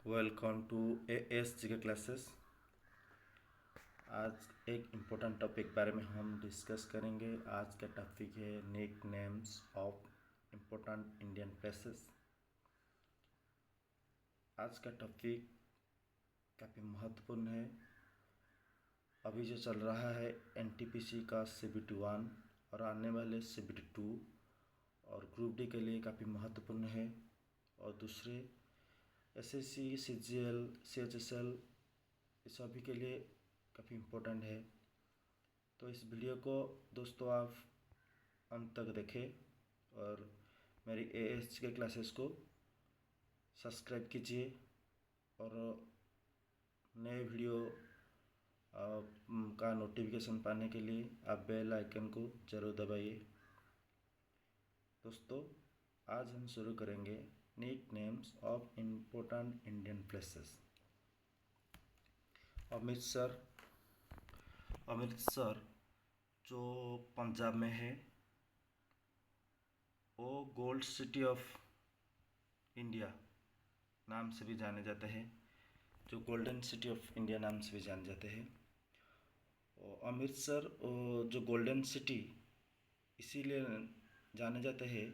Welcome to as जी के classes. आज एक इम्पोर्टेंट टॉपिक बारे में हम डिस्कस करेंगे। आज का टॉपिक है nick names of important Indian places. आज का टॉपिक काफ़ी महत्वपूर्ण है। अभी जो चल रहा है एनटीपीसी का CBT 1 और आने वाले CBT 2 और ग्रुप डी के लिए काफ़ी महत्वपूर्ण है। और दूसरे SSC, CGL, CHSL इस सभी के लिए काफ़ी इम्पोर्टेंट है। तो इस वीडियो को दोस्तों आप अंत तक देखें और मेरी एएस के क्लासेस को सब्सक्राइब कीजिए और नए वीडियो का नोटिफिकेशन पाने के लिए आप बेल आइकन को ज़रूर दबाइए। दोस्तों आज हम शुरू करेंगे nick names of important Indian places. Amritsar जो पंजाब में है वो गोल्ड सिटी ऑफ इंडिया नाम से भी जाने जाते हैं, जो गोल्डन सिटी ऑफ इंडिया नाम से भी जाने जाते हैं। अमृतसर जो गोल्डन सिटी इसीलिए जाने जाते हैं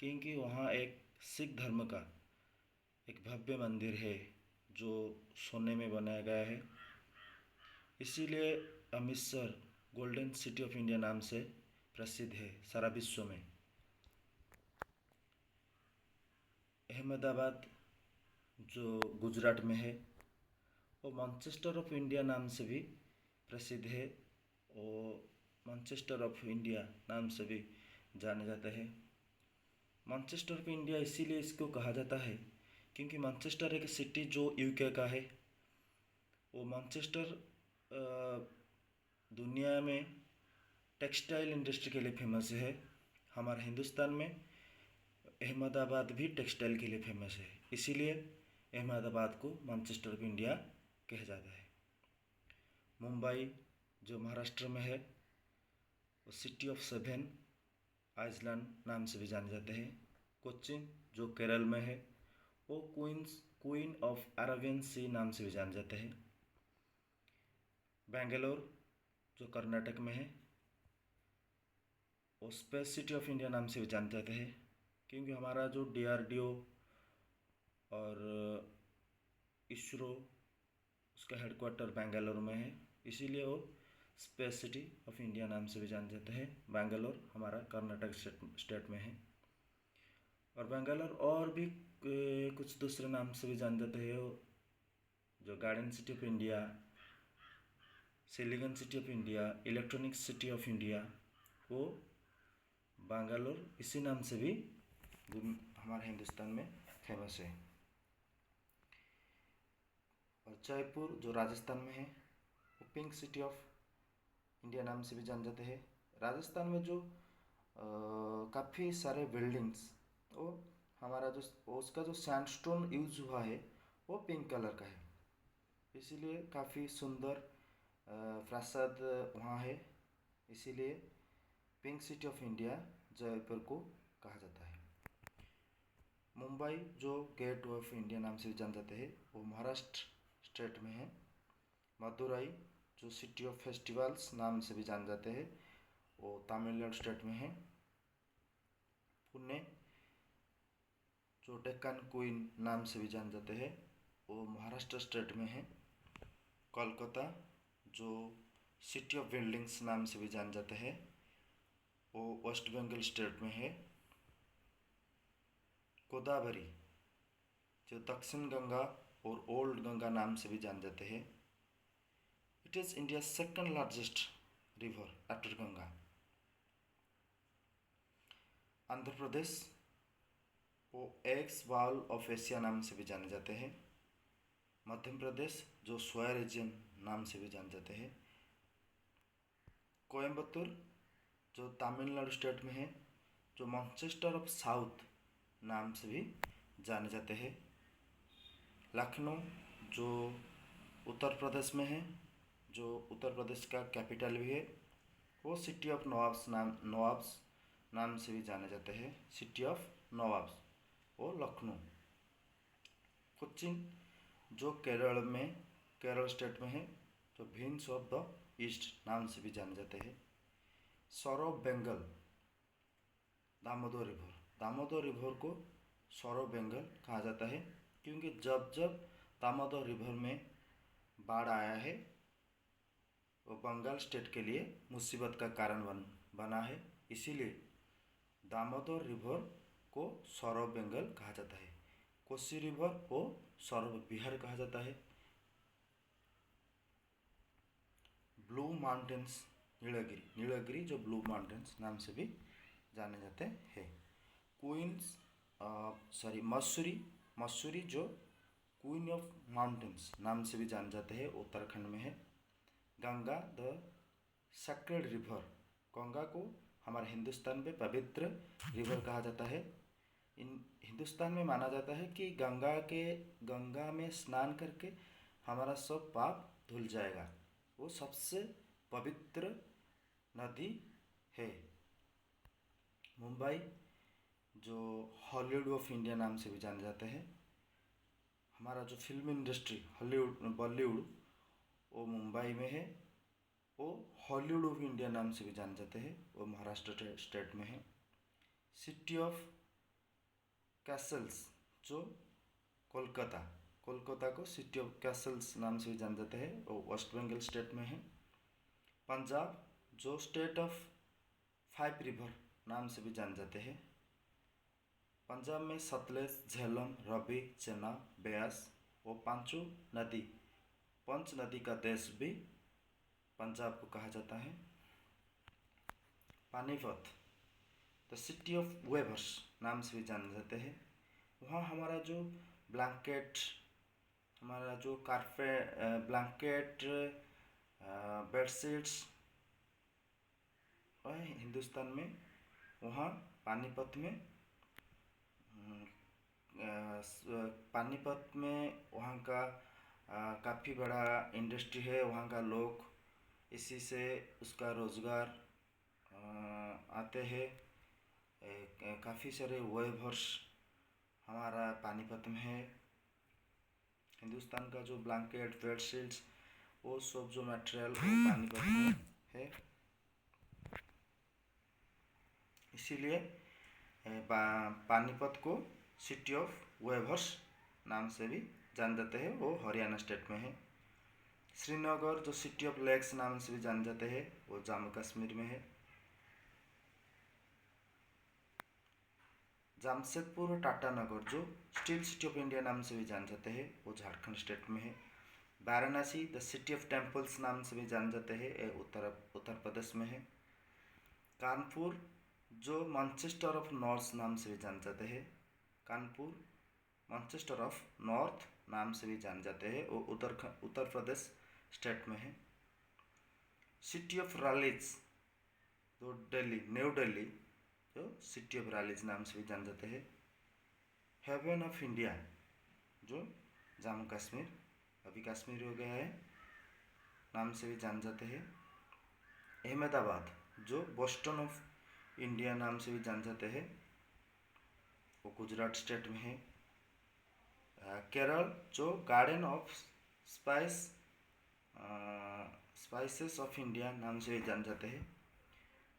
क्योंकि वहाँ एक सिख धर्म का एक भव्य मंदिर है जो सोने में बनाया गया है। इसीलिए Amritsar golden city of India नाम से प्रसिद्ध है सारा विश्व में। अहमदाबाद जो गुजरात में है वो मैनचेस्टर ऑफ इंडिया नाम से भी प्रसिद्ध है और मैनचेस्टर ऑफ इंडिया नाम से भी जाने जाता है। मैनचेस्टर ऑफ इंडिया इसीलिए इसको कहा जाता है क्योंकि मैनचेस्टर एक सिटी जो यूके का है। वो मैनचेस्टर दुनिया में टेक्सटाइल इंडस्ट्री के लिए फेमस है। हमारे हिंदुस्तान में अहमदाबाद भी टेक्सटाइल के लिए फेमस है, इसीलिए अहमदाबाद को मैनचेस्टर ऑफ इंडिया कहा जाता है। मुंबई जो महाराष्ट्र में है वो सिटी ऑफ सेवन आइलैंड नाम से भी जाने जाते हैं। कोच्चिन जो केरल में है वो क्वीन ऑफ अरेबियन सी नाम से भी जाने जाते हैं। बेंगलोर जो कर्नाटक में है वो स्पेस सिटी ऑफ इंडिया नाम से भी जाने जाते हैं क्योंकि हमारा जो DRDO और इसरो उसका हेडक्वार्टर बेंगलोर में है, इसीलिए वो स्पेस सिटी ऑफ इंडिया नाम से भी जाने जाते हैं। बेंगलोर हमारा कर्नाटक स्टेट में है और बेंगलोर और भी कुछ दूसरे नाम से भी जाने जाते हैं, जो garden city of India, silicon city of India, electronic city of India, वो बेंगलोर इसी नाम से भी हमारे हिंदुस्तान में फेमस है। और जयपुर जो राजस्थान में है वो पिंक सिटी ऑफ इंडिया नाम से भी जान जाते हैं। राजस्थान में जो काफ़ी सारे बिल्डिंग्स वो हमारा जो उसका जो सैंडस्टोन यूज हुआ है वो पिंक कलर का है, इसीलिए काफ़ी सुंदर प्रासाद वहाँ है, इसीलिए pink city of India Jaipur को कहा जाता है। मुंबई जो गेट ऑफ इंडिया नाम से जान जाते हैं वो महाराष्ट्र स्टेट में है। मदुरई जो सिटी ऑफ फेस्टिवल्स नाम से भी जान जाते हैं वो तमिलनाडु स्टेट में है। पुणे जो डेक्कन क्वीन नाम से भी जान जाते हैं वो महाराष्ट्र स्टेट में है। कोलकाता जो सिटी ऑफ बिल्डिंग्स नाम से भी जान जाते हैं वो वेस्ट बंगाल स्टेट में है। गोदावरी जो दक्षिण गंगा और ओल्ड गंगा नाम से भी जान जाते हैं। It is India second largest river after Ganga. Andhra Pradesh वो एग्स वॉल ऑफ एशिया नाम से भी जाने जाते हैं। मध्य प्रदेश जो सोया रीजन नाम से भी जाने जाते हैं। कोयम्बतूर जो तमिलनाडु स्टेट में है, जो मैनचेस्टर ऑफ साउथ नाम से भी जाने जाते हैं। लखनऊ जो उत्तर प्रदेश में है, जो उत्तर प्रदेश का कैपिटल भी है, वो सिटी ऑफ नवाब्स नाम से भी जाने जाते हैं। सिटी ऑफ नवाब्स वो लखनऊ। कोच्चिन जो केरल स्टेट में है, जो विंस ऑफ द ईस्ट नाम से भी जाने जाते हैं। सौर ऑफ बंगाल, दामोदर रिवर को सौर ऑफ बंगाल कहा जाता है, क्योंकि जब जब दामोदर रिवर में बाढ़ आया है वो बंगाल स्टेट के लिए मुसीबत का कारण बना है, इसीलिए दामोदर रिवर को सौर ऑफ बंगाल कहा जाता है। कोसी रिवर को सौर ऑफ बिहार कहा जाता है। ब्लू माउंटेन्स, नीलगिरी जो ब्लू माउंटेन्स नाम से भी जाने जाते हैं। क्वींस मसूरी जो क्वीन ऑफ माउंटेन्स नाम से भी जाने जाते हैं, उत्तराखंड में है। Ganga the sacred river, Ganga को हमारे हिंदुस्तान में पवित्र रिवर कहा जाता है। हिंदुस्तान में माना जाता है कि गंगा में स्नान करके हमारा सब पाप धुल जाएगा, वो सबसे पवित्र नदी है। मुंबई जो हॉलीवुड ऑफ इंडिया नाम से भी जाने जाते हैं, हमारा जो फिल्म इंडस्ट्री बॉलीवुड वो मुंबई में है। वो हॉलीवुड ऑफ इंडिया नाम से भी जाने जाते हैं, वो महाराष्ट्र स्टेट में है। सिटी ऑफ कैसल्स जो कोलकाता को सिटी ऑफ कैसल्स नाम से भी जाने जाते हैं, वो वेस्ट बंगाल स्टेट में है। पंजाब जो स्टेट ऑफ 5 रिवर नाम से भी जाने जाते हैं। पंजाब में सतलेज, झेलम, रवि, चेनाब, ब्यास वो पंच नदी का देश भी पंजाब को कहा जाता है। Panipat the city of weavers नाम से भी जाने जाते हैं। वहाँ हमारा जो ब्लैंकेट, बेडशीट्स हिंदुस्तान में, वहाँ पानीपत में वहाँ का काफ़ी बड़ा इंडस्ट्री है। वहाँ का लोग इसी से उसका रोज़गार आते हैं। काफ़ी सारे वेवर्स हमारा पानीपत में है। हिंदुस्तान का जो ब्लैंकेट, बेडशीट्स वो सब जो मटेरियल वो पानीपत में है, इसीलिए पानीपत को सिटी ऑफ वेवर्स नाम से भी जान जाते हैं, वो हरियाणा स्टेट में है। श्रीनगर जो सिटी ऑफ लेक्स नाम से भी जान जाते हैं, वो जम्मू कश्मीर में है। जमशेदपुर टाटानगर जो स्टील सिटी ऑफ इंडिया नाम से भी जान जाते हैं, वो झारखंड स्टेट में है। Varanasi the city of temples नाम से भी जान जाते हैं, उत्तर प्रदेश में है। कानपुर जो मैनचेस्टर ऑफ नॉर्थ नाम से भी जान जाते हैं, कानपुर मैनचेस्टर ऑफ नॉर्थ नाम से भी जान जाते हैं, वो उत्तर प्रदेश स्टेट में है। सिटी ऑफ रैलीज जो न्यू दिल्ली जो सिटी ऑफ रैलीज नाम से भी जान जाते हैं। हेवन ऑफ इंडिया जो जम्मू कश्मीर, अभी कश्मीर हो गया है, नाम से भी जान जाते हैं। अहमदाबाद जो बोस्टन ऑफ इंडिया नाम से भी जान जाते हैं, वो गुजरात स्टेट में है। केरल जो garden of spices of India नाम से भी जान जाते हैं।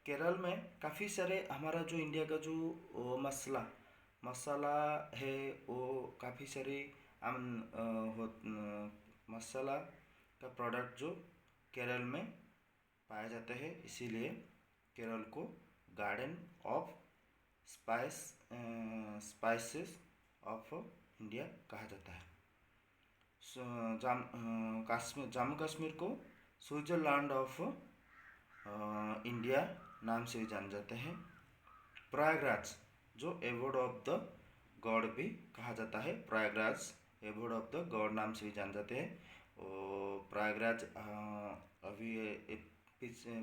केरल में काफ़ी सारे हमारा जो इंडिया का जो मसाला है, वो काफ़ी सारे मसाला का प्रोडक्ट जो केरल में पाए जाते हैं, इसीलिए केरल को garden of spices of India कहा जाता है। जम्मू कश्मीर को स्विट्जरलैंड ऑफ इंडिया नाम से भी जाने जाते हैं। प्रयागराज जो एबोर्ड ऑफ द गॉड भी कहा जाता है, Prayagraj abode of the God नाम से भी जाने जाते हैं। प्रयागराज अभी पीछे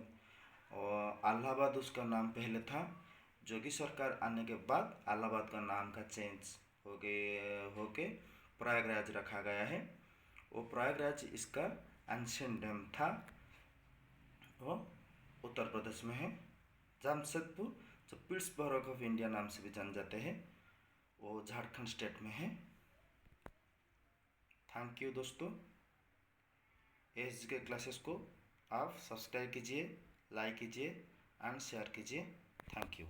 इलाहाबाद उसका नाम पहले था, जोगी सरकार आने के बाद इलाहाबाद का नाम का चेंज होके प्रयागराज रखा गया है। वो प्रयागराज इसका एंशिएंट डैम था, वो उत्तर प्रदेश में है। जमशेदपुर जो पिट्सबर्ग ऑफ इंडिया नाम से भी जान जाते हैं, वो झारखंड स्टेट में है। थैंक यू दोस्तों। एस के क्लासेस को आप सब्सक्राइब कीजिए, लाइक कीजिए एंड शेयर कीजिए। Thank you.